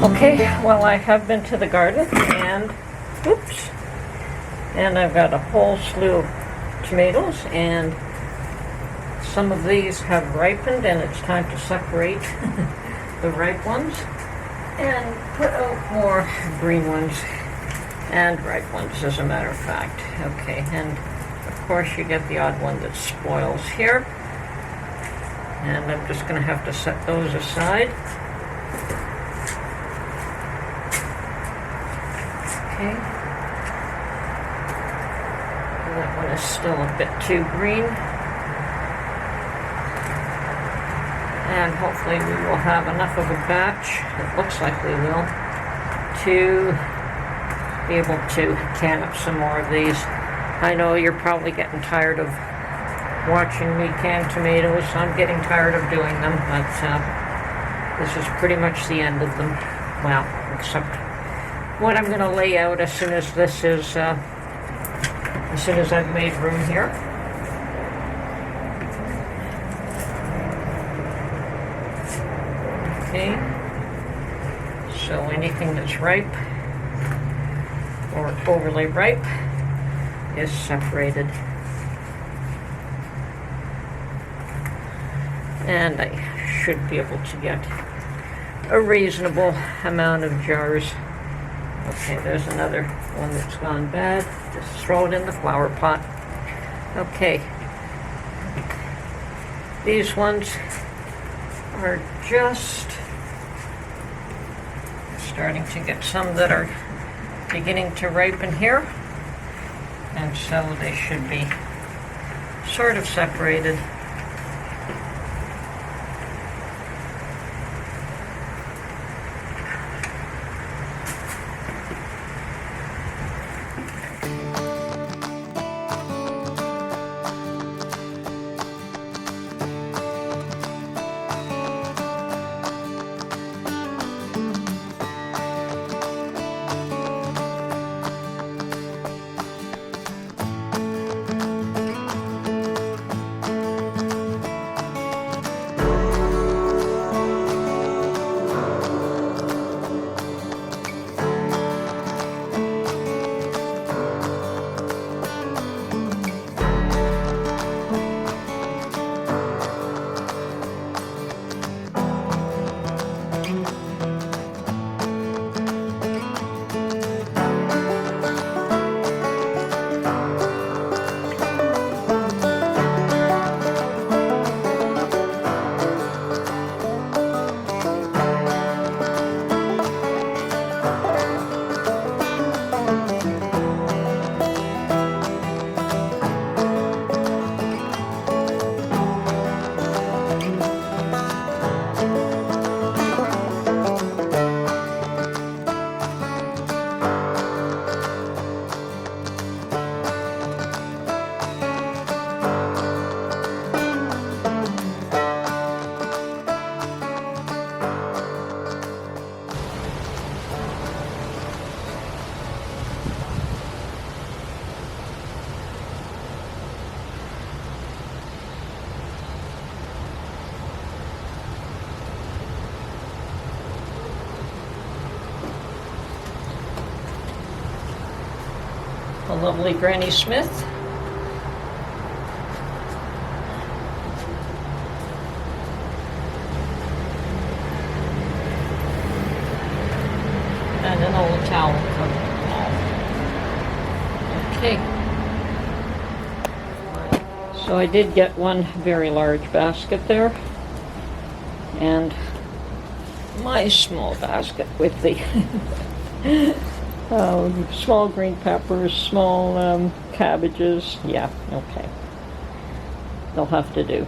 Okay, well, I have been to the garden and, I've got a whole slew of tomatoes, and some of these have ripened and it's time to separate the ripe ones and put out more green ones and ripe ones, as a matter of fact. Okay, and of course you get the odd one that spoils here, and I'm just going to have to set those aside. Okay. That one is still a bit too green. And hopefully we will have enough of a batch, it looks like we will, to be able to can up some more of these. I know you're probably getting tired of watching me can tomatoes. I'm getting tired of doing them, but this is pretty much the end of them. Well, except what I'm going to lay out as soon as this is, as soon as I've made room here. Okay, so anything that's ripe or overly ripe is separated. And I should be able to get a reasonable amount of jars. Okay, there's another one that's gone bad. Just throw it in the flower pot. Okay. These ones are just starting to get some that are beginning to ripen here. And so they should be sort of separated. The lovely Granny Smith. And an old towel cover. Okay. So I did get one very large basket there. And my small basket with the small green peppers, small cabbages. Yeah, okay. They'll have to do.